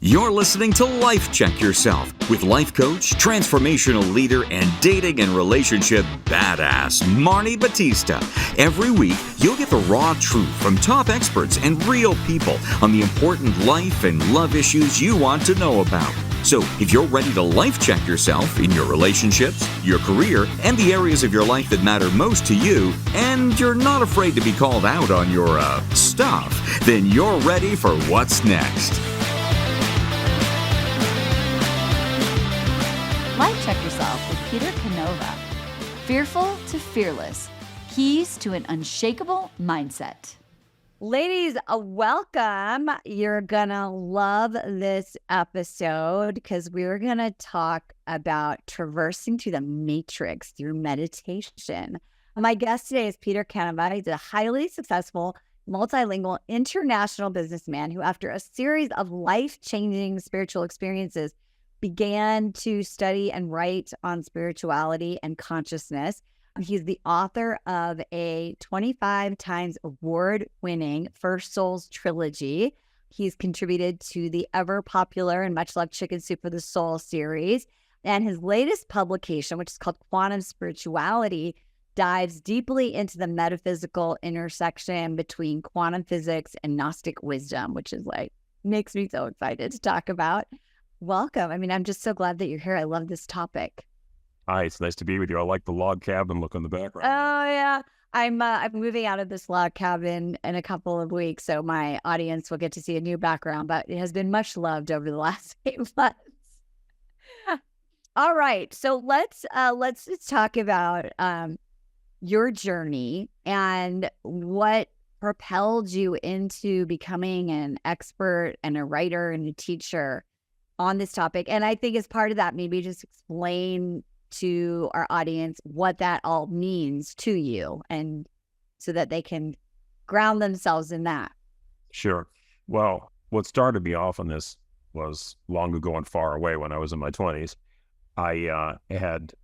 You're listening to Life Check Yourself with life coach, transformational leader, and dating and relationship badass, Marni Battista. Every week, you'll get the raw truth from top experts and real people on the important life and love issues you want to know about. So, if you're ready to life check yourself in your relationships, your career, and the areas of your life that matter most to you, and you're not afraid to be called out on your, stuff, then you're ready for what's next. Life Check Yourself with Peter Canova. Fearful to fearless. Keys to an unshakable mindset. Ladies, welcome. You're going to love this episode because we're going to talk about traversing through the matrix through meditation. My guest today is Peter Canova. He's a highly successful, multilingual, international businessman who, after a series of life-changing spiritual experiences, began to study and write on spirituality and consciousness. He's the author of a 25 times award-winning First Souls trilogy. He's contributed to the ever-popular and much-loved Chicken Soup for the Soul series. And his latest publication, which is called Quantum Spirituality, dives deeply into the metaphysical intersection between quantum physics and Gnostic wisdom, which is makes me so excited to talk about. Welcome. I'm just so glad that you're here. I love this topic. Hi, it's nice to be with you. I like the log cabin look in the background. Oh, yeah. I'm moving out of this log cabin in a couple of weeks, so my audience will get to see a new background, but it has been much loved over the last 8 months. All right. So let's just talk about your journey and what propelled you into becoming an expert and a writer and a teacher on this topic. And I think as part of that, maybe just explain to our audience what that all means to you, and so that they can ground themselves in that. Sure. Well, what started me off on this was long ago and far away when I was in my 20s. I had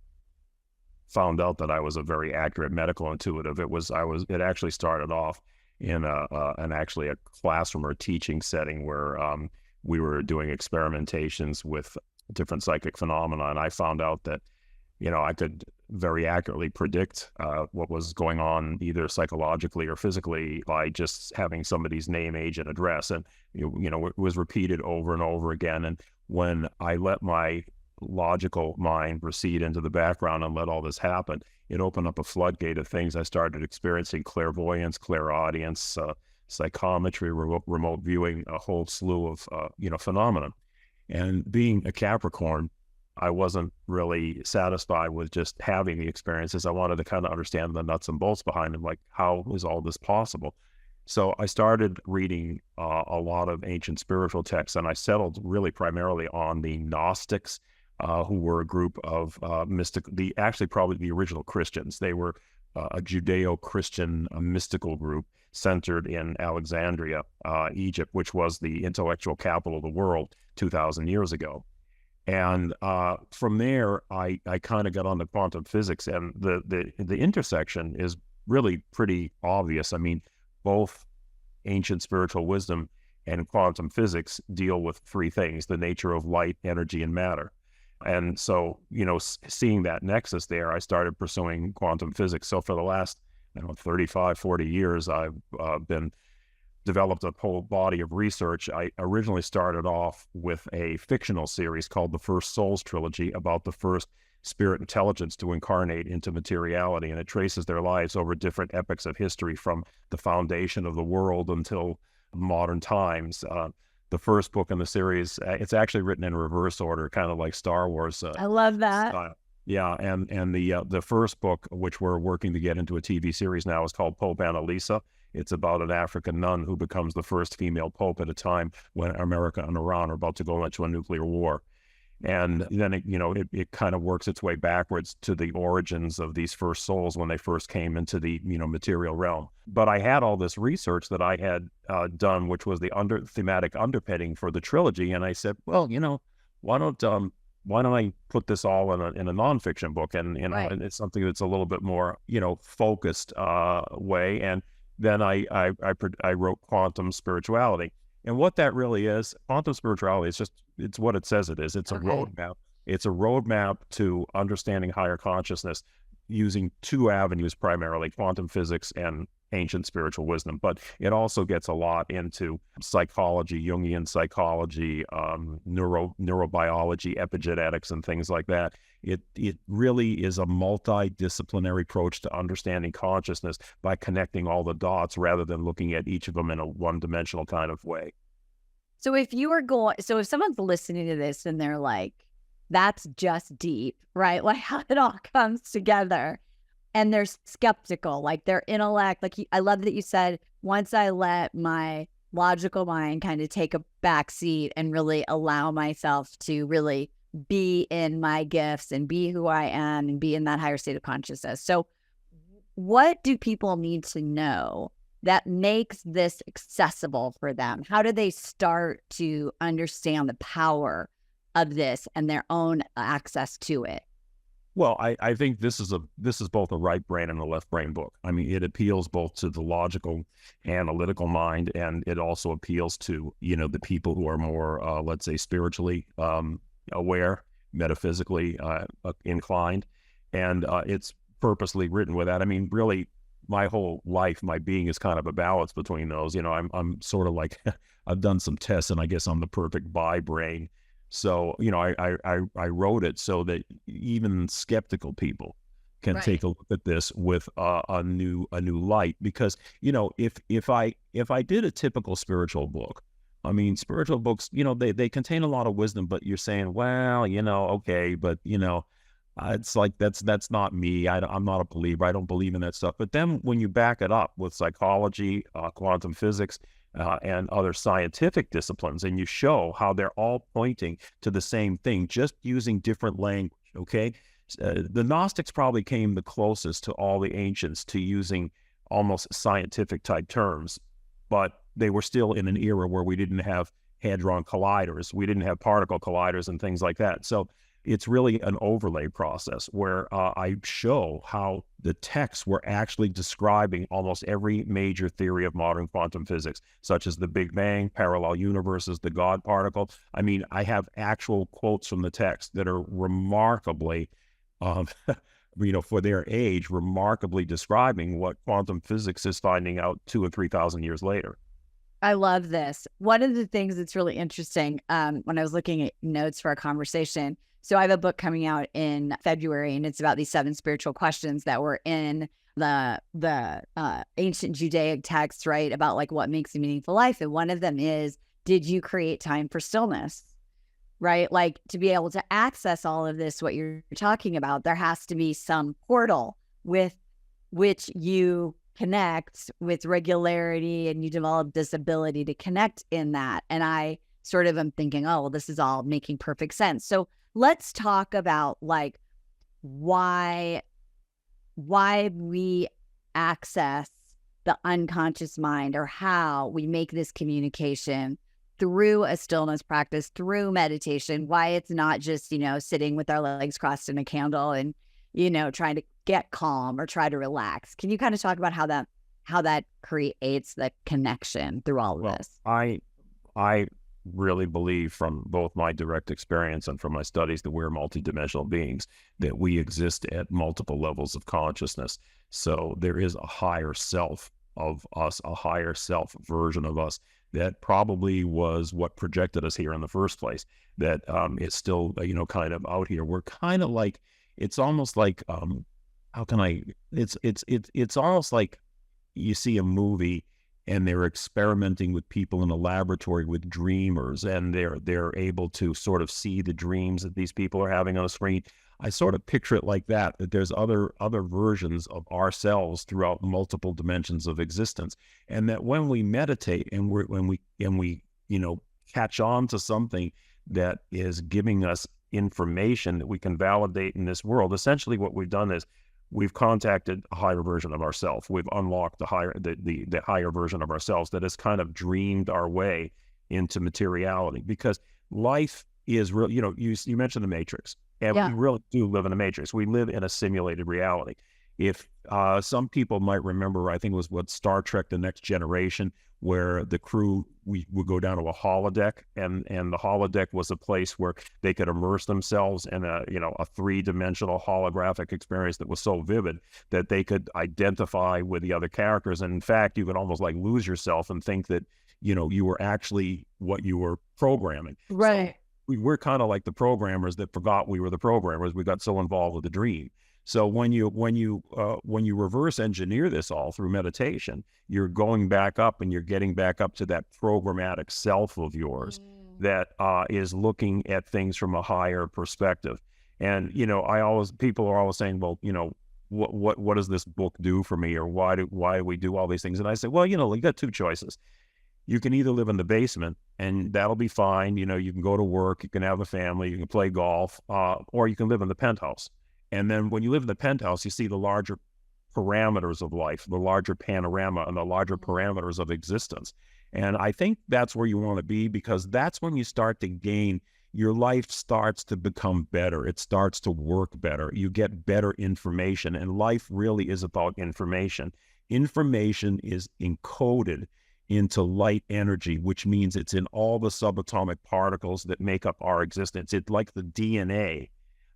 found out that I was a very accurate medical intuitive. It actually started off in a classroom or teaching setting where we were doing experimentations with different psychic phenomena, and I found out that, I could very accurately predict what was going on either psychologically or physically by just having somebody's name, age, and address. And, it was repeated over and over again. And when I let my logical mind recede into the background and let all this happen, it opened up a floodgate of things. I started experiencing clairvoyance, clairaudience, psychometry, remote viewing, a whole slew of, phenomena. And being a Capricorn, I wasn't really satisfied with just having the experiences. I wanted to kind of understand the nuts and bolts behind them, like how is all this possible? So I started reading a lot of ancient spiritual texts, and I settled really primarily on the Gnostics, who were a group of probably the original Christians. They were a Judeo-Christian mystical group centered in Alexandria, Egypt, which was the intellectual capital of the world 2,000 years ago. And from there, I kind of got on to quantum physics, and the intersection is really pretty obvious. Both ancient spiritual wisdom and quantum physics deal with three things: the nature of light, energy, and matter. And so, seeing that nexus there, I started pursuing quantum physics. So for the last 35, 40 years, I've developed a whole body of research. I originally started off with a fictional series called the First Souls trilogy about the first spirit intelligence to incarnate into materiality, and it traces their lives over different epochs of history from the foundation of the world until modern times. The first book in the series, it's actually written in reverse order, kind of like Star Wars. I love that. Style. Yeah, and the first book, which we're working to get into a TV series now, is called Pope Annalisa. It's about an African nun who becomes the first female pope at a time when America and Iran are about to go into a nuclear war. And then it kind of works its way backwards to the origins of these first souls when they first came into the material realm. But I had all this research that I had done, which was the thematic underpinning for the trilogy, and I said, well, why don't I put this all in a nonfiction book, and Right. and it's something that's a little bit more focused way. And then I wrote Quantum Spirituality. And what that really is, quantum spirituality is just, it's what it says it is. It's a Okay. roadmap. It's a roadmap to understanding higher consciousness using two avenues primarily, quantum physics and ancient spiritual wisdom. But it also gets a lot into psychology, Jungian psychology, neurobiology, epigenetics, and things like that. It really is a multidisciplinary approach to understanding consciousness by connecting all the dots rather than looking at each of them in a one-dimensional kind of way. So if if someone's listening to this and they're like, that's just deep, right? Like how it all comes together. And they're skeptical, like their intellect, I love that you said, once I let my logical mind kind of take a back seat and really allow myself to really be in my gifts and be who I am and be in that higher state of consciousness. So what do people need to know that makes this accessible for them? How do they start to understand the power of this and their own access to it? Well, I think this is both a right brain and a left brain book. I mean, it appeals both to the logical, analytical mind, and it also appeals to, the people who are more, let's say, spiritually aware, metaphysically inclined, and it's purposely written with that. I mean, really, my whole life, my being is kind of a balance between those. I'm sort of like I've done some tests, and I guess I'm the perfect bi brain. So, I wrote it so that even skeptical people can take a look at this with a new light. Because, if I did a typical spiritual book, I mean, spiritual books, they contain a lot of wisdom, but you're saying, well, okay, but it's like that's not me. I'm not a believer. I don't believe in that stuff. But then when you back it up with psychology, quantum physics, and other scientific disciplines, and you show how they're all pointing to the same thing, just using different language, okay? The Gnostics probably came the closest to all the ancients to using almost scientific type terms, but they were still in an era where we didn't have hadron colliders, we didn't have particle colliders and things like that. So it's really an overlay process where I show how the texts were actually describing almost every major theory of modern quantum physics, such as the Big Bang, parallel universes, the God particle. I mean, I have actual quotes from the text that are remarkably, for their age, remarkably describing what quantum physics is finding out 2,000 or 3,000 years later. I love this. One of the things that's really interesting when I was looking at notes for our conversation, so I have a book coming out in February, and it's about these 7 spiritual questions that were in the ancient Judaic texts, right? About like what makes a meaningful life. And one of them is, did you create time for stillness? Right? Like to be able to access all of this, what you're talking about, there has to be some portal with which you connect with regularity, and you develop this ability to connect in that. And I sort of am thinking, oh, well, this is all making perfect sense. So let's talk about like why we access the unconscious mind, or how we make this communication through a stillness practice, through meditation, why it's not just, sitting with our legs crossed in a candle and, trying to get calm or try to relax. Can you kind of talk about how that creates the connection through all of this? I really believe, from both my direct experience and from my studies, that we're multidimensional beings, that we exist at multiple levels of consciousness. So there is a higher self of us, a higher self version of us that probably was what projected us here in the first place, that is still, kind of out here. We're kind of like, it's almost like, it's almost like you see a movie and they're experimenting with people in a laboratory with dreamers, and they're able to sort of see the dreams that these people are having on a screen. I sort of picture it like that there's other versions of ourselves throughout multiple dimensions of existence. And that when we meditate and when we catch on to something that is giving us information that we can validate in this world, essentially what we've done is we've contacted a higher version of ourselves. We've unlocked the higher version of ourselves that has kind of dreamed our way into materiality. Because life is real. You mentioned the Matrix, and we really do live in a Matrix. We live in a simulated reality. If some people might remember, I think it was Star Trek: The Next Generation, where the crew, we would go down to a holodeck, and the holodeck was a place where they could immerse themselves in a three-dimensional holographic experience that was so vivid that they could identify with the other characters. And in fact, you could almost like lose yourself and think that, you were actually what you were programming. Right. So we're kind of like the programmers that forgot we were the programmers. We got so involved with the dream. So when you reverse engineer this all through meditation, you're going back up and you're getting back up to that programmatic self of yours that is looking at things from a higher perspective. And people are always saying, well, what does this book do for me, or why do we do all these things? And I say, well, you got two choices. You can either live in the basement and that'll be fine. You can go to work, you can have a family, you can play golf, or you can live in the penthouse. And then when you live in the penthouse, you see the larger parameters of life, the larger panorama, and the larger parameters of existence. And I think that's where you want to be, because that's when you start to gain, your life starts to become better. It starts to work better. You get better information, and life really is about information. Information is encoded into light energy, which means it's in all the subatomic particles that make up our existence. It's like the DNA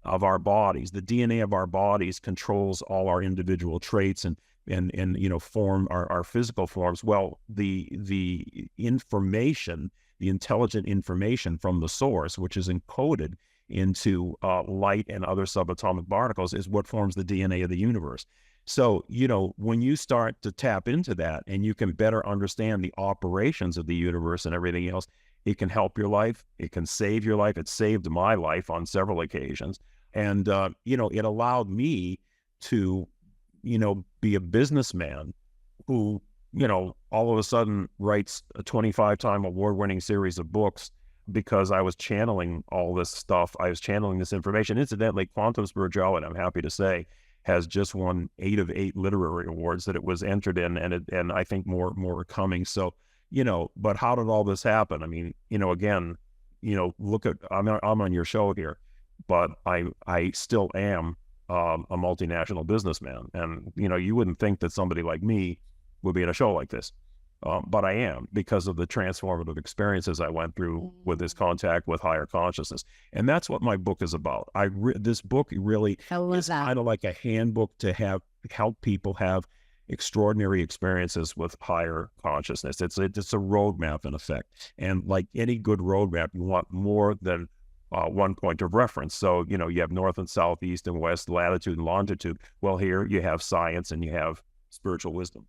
of our bodies. The DNA of our bodies controls all our individual traits and form our physical forms. Well, the information, the intelligent information from the source, which is encoded into light and other subatomic particles, is what forms the DNA of the universe. So, when you start to tap into that and you can better understand the operations of the universe and everything else, it can help your life. It can save your life. It saved my life on several occasions. And, it allowed me to, be a businessman who, all of a sudden writes a 25-time award-winning series of books because I was channeling all this stuff. I was channeling this information. Incidentally, Quantum Spirituality, I'm happy to say, has just won 8 of 8 literary awards that it was entered in, and I think more are coming. So, but how did all this happen? I mean, again, look at, I'm on your show here, but I still am a multinational businessman, and you wouldn't think that somebody like me would be in a show like this, but I am, because of the transformative experiences I went through with this contact with higher consciousness. And that's what my book is about. This book really is kind of like a handbook to help people have extraordinary experiences with higher consciousness. It's a roadmap, in effect. And like any good roadmap, you want more than one point of reference. So, you have north and south, east and west, latitude and longitude. Well, here you have science and you have spiritual wisdom.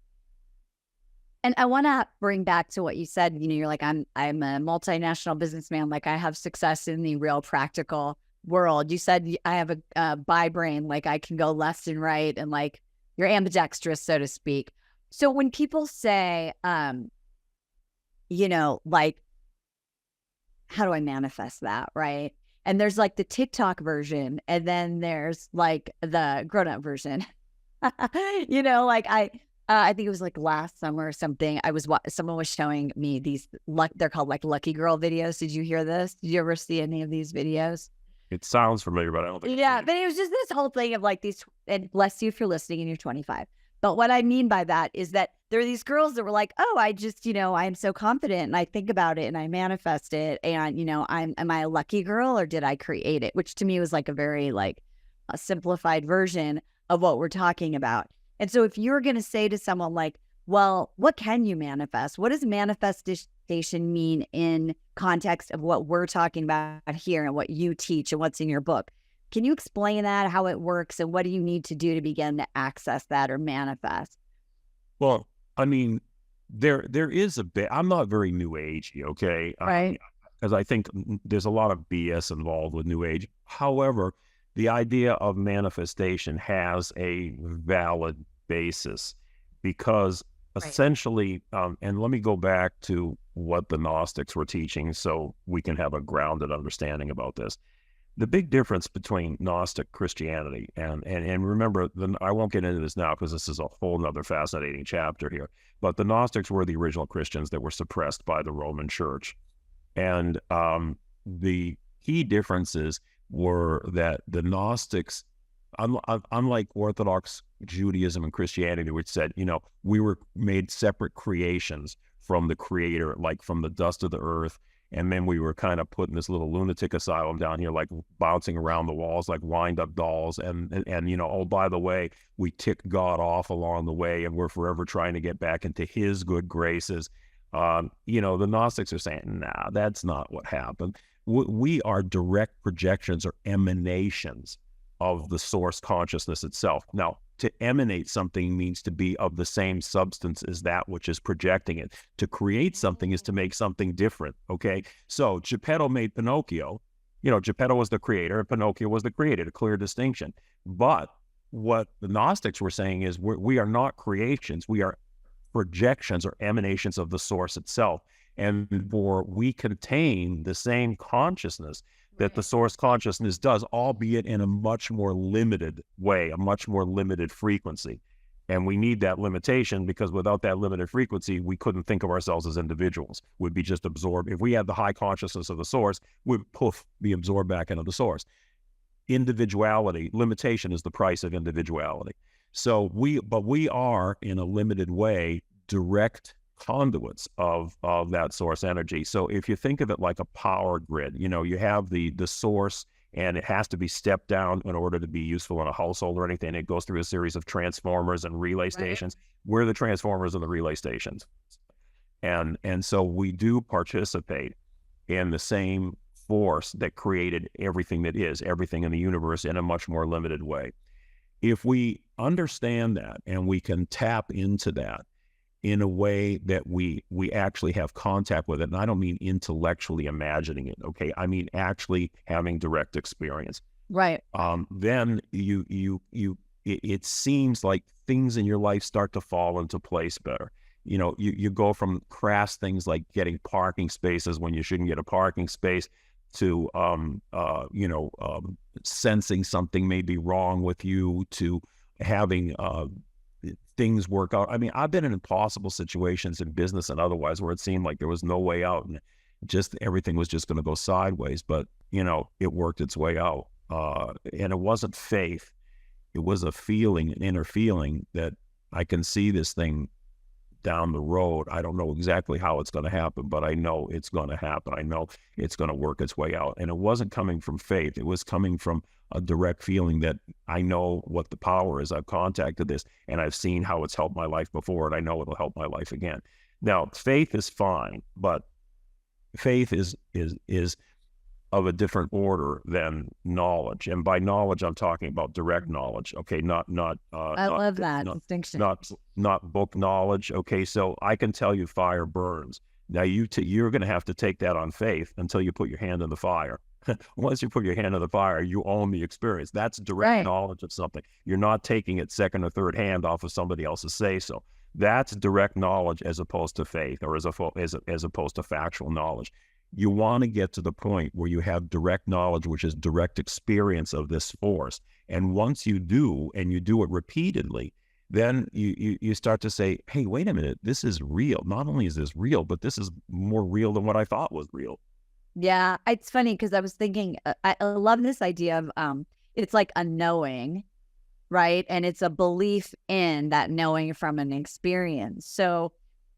And I want to bring back to what you said. You're like, I'm a multinational businessman. Like, I have success in the real practical world. You said I have a bi brain. Like, I can go left and right, and like, you're ambidextrous, so to speak. So when people say, like, how do I manifest that, right? And there's like the TikTok version, and then there's like the grown-up version. I think it was like last summer or something. Someone was showing me these, they're called like Lucky Girl videos. Did you hear this? Did you ever see any of these videos? It sounds familiar, but I don't think. Yeah, but it was just this whole thing of like these, and bless you if you're listening and you're 25. But what I mean by that is that there are these girls that were like, oh, I just, I am so confident, and I think about it and I manifest it. And, am I a lucky girl, or did I create it? Which to me was like a very a simplified version of what we're talking about. And so if you're going to say to someone like, well, what can you manifest? What does manifestation mean in context of what we're talking about here and what you teach and what's in your book? Can you explain that, how it works, and what do you need to do to begin to access that or manifest? Well, I mean, there is a bit, I'm not very new agey, okay? Right. Because I think there's a lot of BS involved with new age. However, the idea of manifestation has a valid basis, because essentially, and let me go back to what the Gnostics were teaching so we can have a grounded understanding about this. The big difference between Gnostic Christianity and remember, I won't get into this now because this is a whole nother fascinating chapter here, but the Gnostics were the original Christians that were suppressed by the Roman Church. And the key differences were that the Gnostics, unlike Orthodox Judaism and Christianity, which said, we were made separate creations from the creator, like from the dust of the earth. And then we were kind of put in this little lunatic asylum down here, like bouncing around the walls, like wind up dolls. And you know, oh, by the way, we ticked God off along the way, and we're forever trying to get back into his good graces. You know, the Gnostics are saying, nah, that's not what happened. We are direct projections or emanations of the source consciousness itself. Now, to emanate something means to be of the same substance as that which is projecting it. To create something is to make something different, okay? So Geppetto made Pinocchio. You know, Geppetto was the creator, and Pinocchio was the created, a clear distinction. But what the Gnostics were saying is we are not creations. We are projections or emanations of the source itself. And for we contain the same consciousness that the source consciousness does, albeit in a much more limited way, a much more limited frequency. And we need that limitation, because without that limited frequency, we couldn't think of ourselves as individuals. We'd be just absorbed. If we had the high consciousness of the source, we'd be absorbed back into the source. Individuality, limitation is the price of individuality. So we are, in a limited way, direct conduits of that source energy. So if you think of it like a power grid, you know, you have the source, and it has to be stepped down in order to be useful in a household or anything. It goes through a series of transformers and relay stations. We're the transformers and the relay stations. And so we do participate in the same force that created everything that is, everything in the universe, in a much more limited way. If we understand that and we can tap into that in a way that we actually have contact with it, and I don't mean intellectually imagining it, okay? I mean actually having direct experience. Right. Then it seems like things in your life start to fall into place better. You know, you go from crass things like getting parking spaces when you shouldn't get a parking space to, sensing something may be wrong with you, to having things work out. I mean, I've been in impossible situations in business and otherwise where it seemed like there was no way out, and just everything was just going to go sideways. But, you know, it worked its way out. And it wasn't faith. It was a feeling, an inner feeling that I can see this thing down the road. I don't know exactly how it's going to happen, but I know it's going to happen. I know it's going to work its way out. And it wasn't coming from faith. It was coming from a direct feeling that I know what the power is. I've contacted this, and I've seen how it's helped my life before, and I know it'll help my life again. Now, faith is fine, but faith is of a different order than knowledge. And by knowledge, I'm talking about direct knowledge. Okay, I love that distinction. Not book knowledge. Okay, so I can tell you fire burns. Now you're going to have to take that on faith until you put your hand in the fire. Once you put your hand in the fire, you own the experience. That's direct knowledge of something. You're not taking it second or third hand off of somebody else's say-so. That's direct knowledge as opposed to faith, or as opposed to factual knowledge. You want to get to the point where you have direct knowledge, which is direct experience of this force. And once you do, and you do it repeatedly, then you start to say, hey, wait a minute, this is real. Not only is this real, but this is more real than what I thought was real. Yeah, it's funny because I was thinking, I love this idea of it's like a knowing, right? And it's a belief in that knowing from an experience. So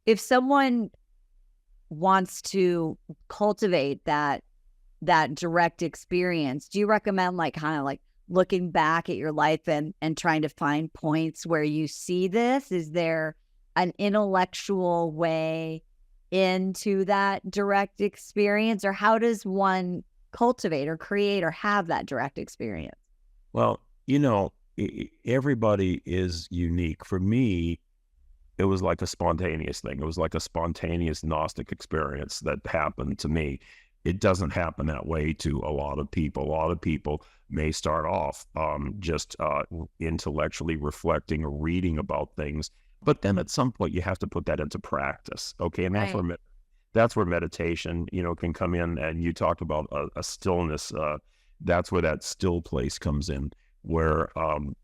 if someone wants to cultivate that direct experience, do you recommend like kind of like looking back at your life and trying to find points where you see this? Is there an intellectual way into that direct experience, or how does one cultivate or create or have that direct experience? Well, you know, everybody is unique. For me, it was like a spontaneous thing. It was like a spontaneous Gnostic experience that happened to me. It doesn't happen that way to a lot of people. A lot of people may start off just intellectually reflecting or reading about things, but then at some point you have to put that into practice. Okay, and that's where meditation, you know, can come in. And you talked about a stillness. That's where that still place comes in, where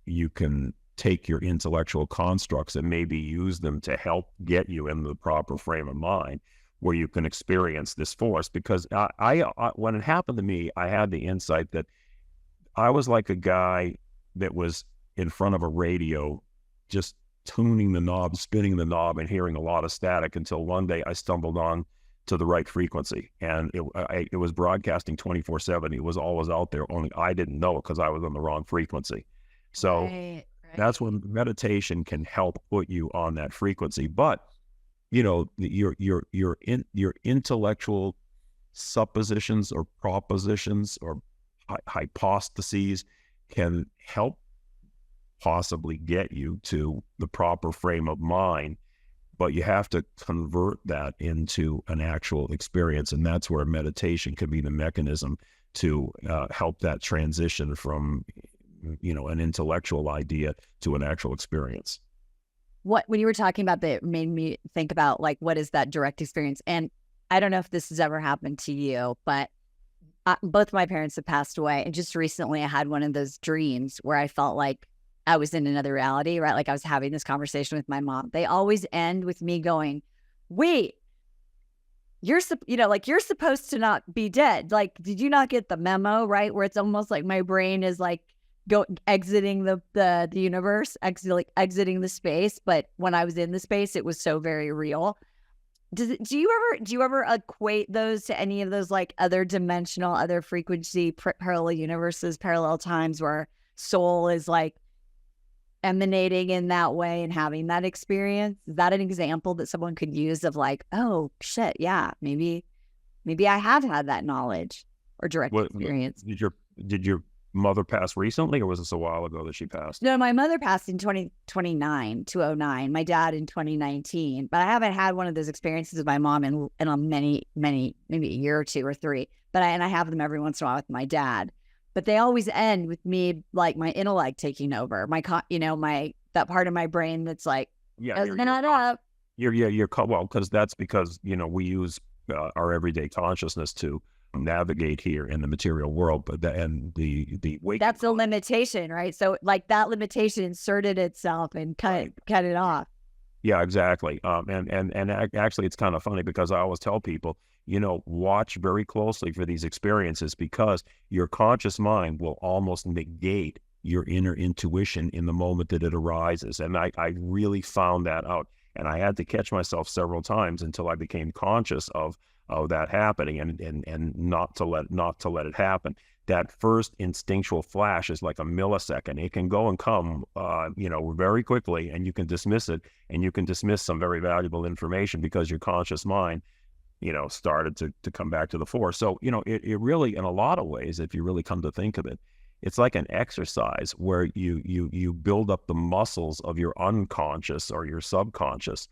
you can take your intellectual constructs and maybe use them to help get you in the proper frame of mind where you can experience this force. Because I when it happened to me, I had the insight that I was like a guy that was in front of a radio, just tuning the knob, spinning the knob, and hearing a lot of static until one day I stumbled on to the right frequency, and it was broadcasting 24/7. It was always out there, only I didn't know it because I was on the wrong frequency. So Right. that's when meditation can help put you on that frequency. But your intellectual suppositions or propositions or hypotheses can help possibly get you to the proper frame of mind, but you have to convert that into an actual experience. And that's where meditation can be the mechanism to help that transition from, an intellectual idea to an actual experience. When you were talking about that, it made me think about like, what is that direct experience? And I don't know if this has ever happened to you, but both my parents have passed away. And just recently I had one of those dreams where I felt like I was in another reality, right? Like I was having this conversation with my mom. They always end with me going, wait, you're supposed to not be dead. Like, did you not get the memo, right? Where it's almost like my brain is like exiting the universe, exiting the space. But when I was in the space, it was so very real. Do you ever equate those to any of those like other dimensional, other frequency, parallel universes, parallel times where soul is like emanating in that way and having that experience? Is that an example that someone could use of like, oh shit, yeah, maybe I have had that knowledge or direct experience? Did your mother pass recently, or was this a while ago that she passed? No, my mother passed in 2009. My dad in 2019. But I haven't had one of those experiences with my mom in a maybe a year or two or three. But I have them every once in a while with my dad. But they always end with me, like my intellect taking over, that part of my brain that's like, you're well, because that's because we use our everyday consciousness to navigate here in the material world, but the way that's a limitation, right? So like that limitation inserted itself and cut it off. Yeah, exactly. And actually, it's kind of funny because I always tell people, watch very closely for these experiences, because your conscious mind will almost negate your inner intuition in the moment that it arises. And I really found that out, and I had to catch myself several times until I became conscious of that happening and not to let it happen. That first instinctual flash is like a millisecond. It can go and come, very quickly, and you can dismiss it, and you can dismiss some very valuable information because your conscious mind, started to come back to the fore. So, it really, in a lot of ways, if you really come to think of it, it's like an exercise where you build up the muscles of your unconscious or your subconscious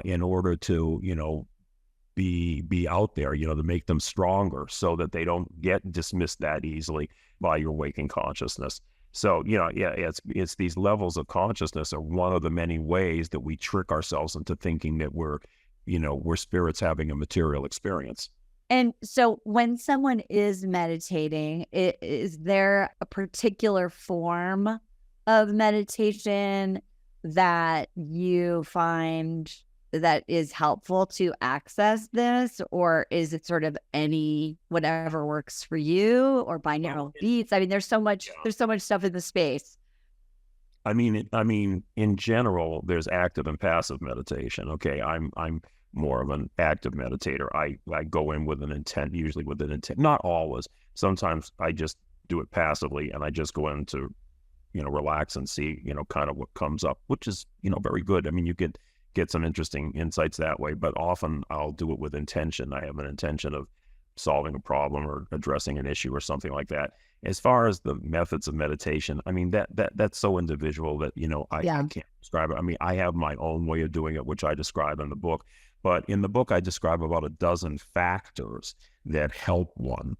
in order to, be out there, to make them stronger so that they don't get dismissed that easily by your waking consciousness. So, it's these levels of consciousness are one of the many ways that we trick ourselves into thinking that we're spirits having a material experience. And so when someone is meditating, is there a particular form of meditation that you find that is helpful to access this, or is it sort of whatever works for you, or binaural beats? I mean, there's so much stuff in the space. I mean, in general, there's active and passive meditation. Okay, I'm more of an active meditator. I go in with an intent, usually with an intent, not always. Sometimes I just do it passively, and I just go in to, relax and see, kind of what comes up, which is, very good. I mean, you could get some interesting insights that way, but often I'll do it with intention. I have an intention of solving a problem or addressing an issue or something like that. As far as the methods of meditation, I mean, that's so individual that, I can't describe it. I mean, I have my own way of doing it, which I describe in the book. But in the book, I describe about a dozen factors that help one,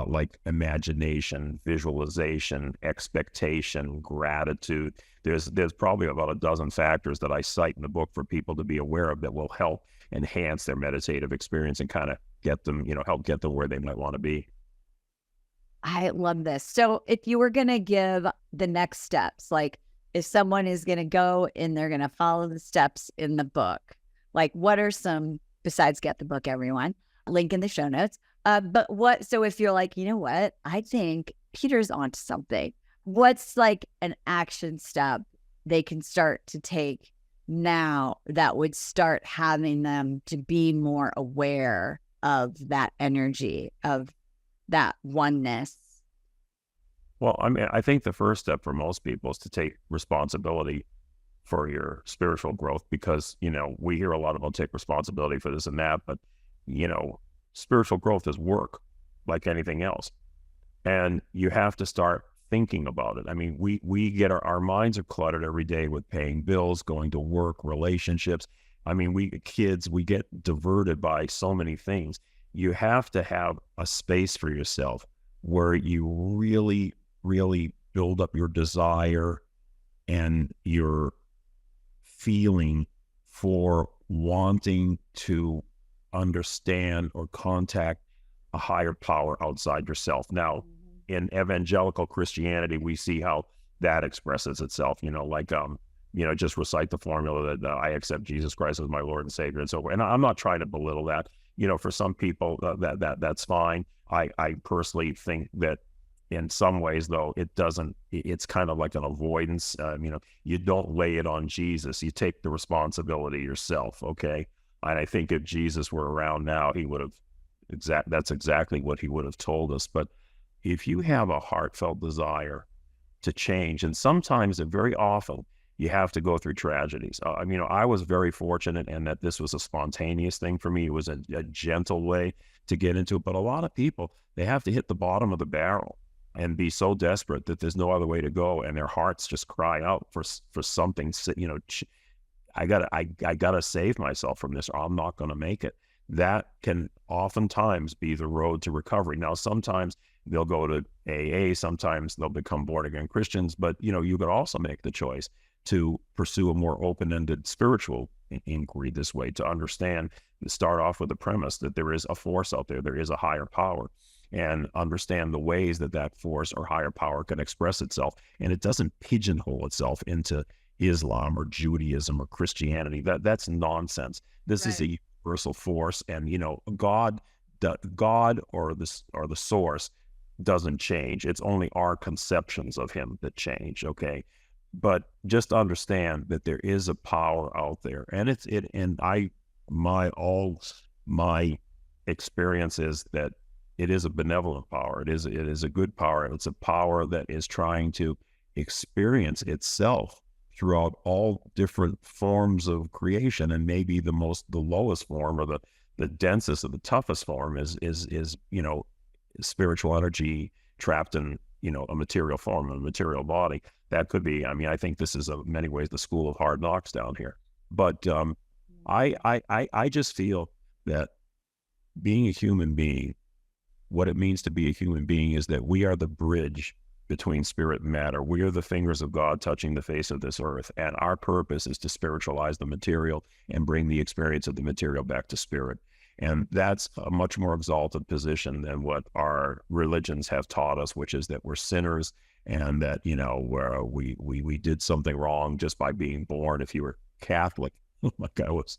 like imagination, visualization, expectation, gratitude. There's probably about a dozen factors that I cite in the book for people to be aware of that will help enhance their meditative experience and kind of get them, help get them where they might want to be. I love this. So if you were going to give the next steps, like if someone is going to go and they're going to follow the steps in the book, like what are some, besides get the book, everyone, link in the show notes. So if you're like, you know what, I think Peter's onto something. What's like an action step they can start to take now that would start having them to be more aware of that energy, of that oneness? Well, I mean, I think the first step for most people is to take responsibility for your spiritual growth, because, we hear a lot about take responsibility for this and that, but, spiritual growth is work like anything else. And you have to start thinking about it. I mean, we get our minds are cluttered every day with paying bills, going to work, relationships. I mean, we get diverted by so many things. You have to have a space for yourself where you really, really build up your desire and your feeling for wanting to understand or contact a higher power outside yourself. Now, in evangelical Christianity, we see how that expresses itself, just recite the formula that I accept Jesus Christ as my Lord and Savior and so forth. And I'm not trying to belittle that. For some people that's fine. I personally think that in some ways, though, it's kind of like an avoidance. You don't lay it on Jesus. You take the responsibility yourself. Okay. And I think if Jesus were around now, he would have that's exactly what he would have told us. But if you have a heartfelt desire to change, and sometimes and very often you have to go through tragedies. I was very fortunate in that this was a spontaneous thing for me. It was a gentle way to get into it. But a lot of people, they have to hit the bottom of the barrel and be so desperate that there's no other way to go, and their hearts just cry out for something. I gotta save myself from this, or I'm not going to make it. That can oftentimes be the road to recovery. Now, sometimes they'll go to AA, sometimes they'll become born again Christians, but you could also make the choice to pursue a more open-ended spiritual inquiry this way, to understand, to start off with the premise that there is a force out there, there is a higher power, and understand the ways that force or higher power can express itself. And it doesn't pigeonhole itself into Islam or Judaism or Christianity. That's nonsense. This is a universal force, and God or the source doesn't change. It's only our conceptions of him that change. Okay. But just understand that there is a power out there, and my experience is that it is a benevolent power. It is a good power. It's a power that is trying to experience itself throughout all different forms of creation, and maybe the lowest form, or the densest or the toughest form is spiritual energy trapped in a material form, a material body. That could be, I think this is in many ways the school of hard knocks down here. But I just feel that being a human being, what it means to be a human being is that we are the bridge between spirit and matter. We are the fingers of God touching the face of this earth, and our purpose is to spiritualize the material and bring the experience of the material back to spirit. And that's a much more exalted position than what our religions have taught us, which is that we're sinners, and that where we did something wrong just by being born. If you were Catholic, like I was,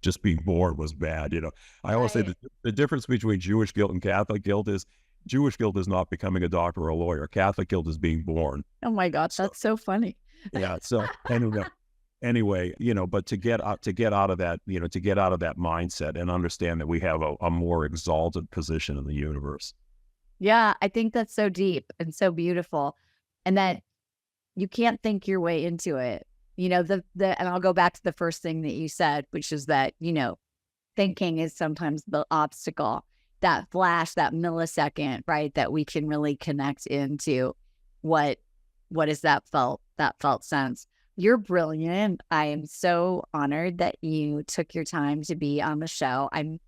just being born was bad. I always say the difference between Jewish guilt and Catholic guilt is Jewish guilt is not becoming a doctor or a lawyer. Catholic guilt is being born. Oh my God, that's so funny. Yeah. So anyway, but to get out of that, to get out of that mindset and understand that we have a more exalted position in the universe. Yeah, I think that's so deep and so beautiful, and that you can't think your way into it. And I'll go back to the first thing that you said, which is that, thinking is sometimes the obstacle, that flash, that millisecond, right? That we can really connect into what is that felt sense. You're brilliant. I am so honored that you took your time to be on the show. I'm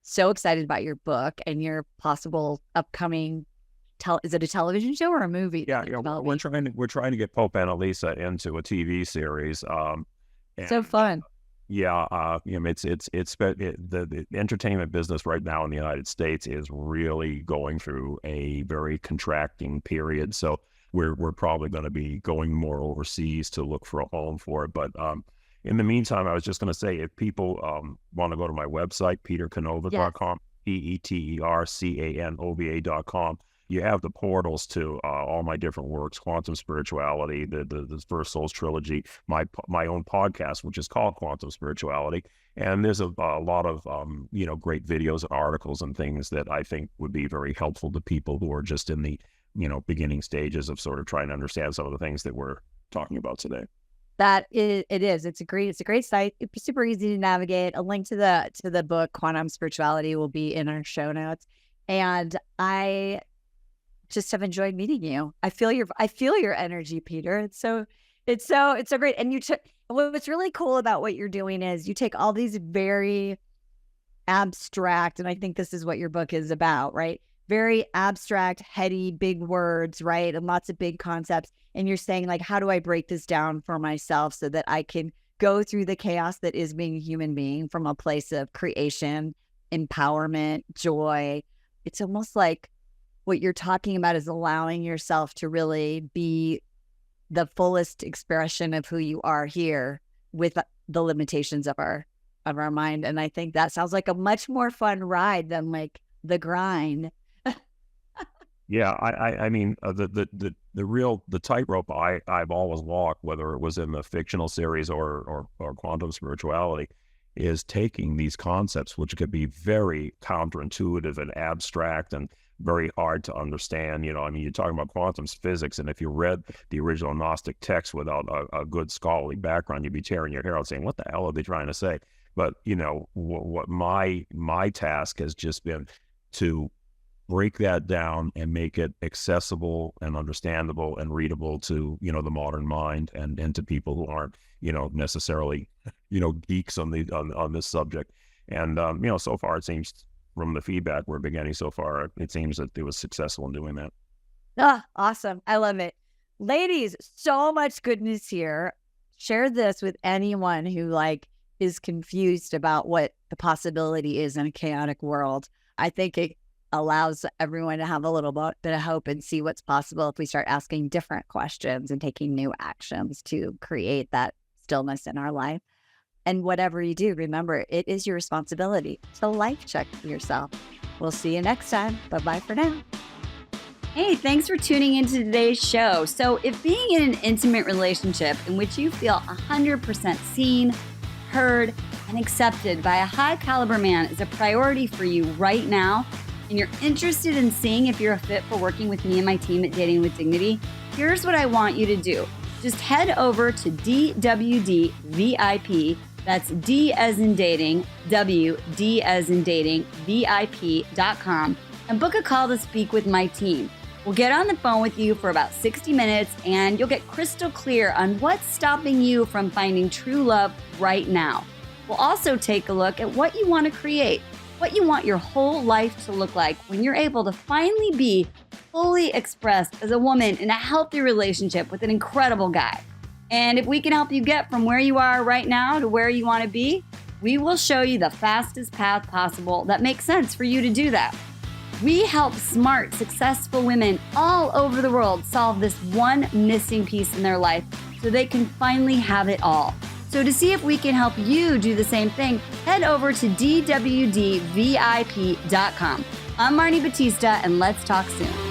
so excited about your book and your possible upcoming is it a television show or a movie? Yeah, we're trying to get Pope Annalisa into a TV series. So fun. The entertainment business right now in the United States is really going through a very contracting period. So we're probably going to be going more overseas to look for a home for it. But in the meantime, I was just going to say, if people want to go to my website, petercanova.com, PeterCanova.com, you have the portals to all my different works, Quantum Spirituality, the First Souls Trilogy, my own podcast, which is called Quantum Spirituality. And there's a lot of, great videos and articles and things that I think would be very helpful to people who are just in the, beginning stages of sort of trying to understand some of the things that we're talking about today. It is. It's a great site. It's super easy to navigate. A link to the book, Quantum Spirituality, will be in our show notes. And I just have enjoyed meeting you. I feel your energy, Peter. It's so great. And what's really cool about what you're doing is you take all these very abstract, and I think this is what your book is about, right? Very abstract, heady, big words, right? And lots of big concepts. And you're saying, like, how do I break this down for myself so that I can go through the chaos that is being a human being from a place of creation, empowerment, joy. It's almost like what you're talking about is allowing yourself to really be the fullest expression of who you are here with the limitations of our mind. And I think that sounds like a much more fun ride than like the grind. Yeah, I mean, the tightrope I've always walked, whether it was in the fictional series or Quantum Spirituality, is taking these concepts, which could be very counterintuitive and abstract and very hard to understand. You're talking about quantum physics, and if you read the original Gnostic text without a good scholarly background, you'd be tearing your hair out saying, what the hell are they trying to say? But, what my task has just been to break that down and make it accessible and understandable and readable to, the modern mind and to people who aren't, necessarily, geeks on this subject. And, so far it seems from the feedback we're getting so far, it seems that it was successful in doing that. Awesome. I love it. Ladies, so much goodness here. Share this with anyone who is confused about what the possibility is in a chaotic world. I think it allows everyone to have a little bit of hope and see what's possible if we start asking different questions and taking new actions to create that stillness in our life. And whatever you do, remember, it is your responsibility to life check yourself. We'll see you next time. Bye-bye for now. Hey, thanks for tuning into today's show. So if being in an intimate relationship in which you feel 100% seen, heard, and accepted by a high caliber man is a priority for you right now, and you're interested in seeing if you're a fit for working with me and my team at Dating with Dignity, here's what I want you to do. Just head over to DWD VIP, that's D as in dating, W, D as in dating, VIP.com, and book a call to speak with my team. We'll get on the phone with you for about 60 minutes, and you'll get crystal clear on what's stopping you from finding true love right now. We'll also take a look at what you want to create, what you want your whole life to look like when you're able to finally be fully expressed as a woman in a healthy relationship with an incredible guy. And if we can help you get from where you are right now to where you want to be, we will show you the fastest path possible that makes sense for you to do that. We help smart, successful women all over the world solve this one missing piece in their life so they can finally have it all. So to see if we can help you do the same thing, head over to DWDVIP.com. I'm Marni Battista, and let's talk soon.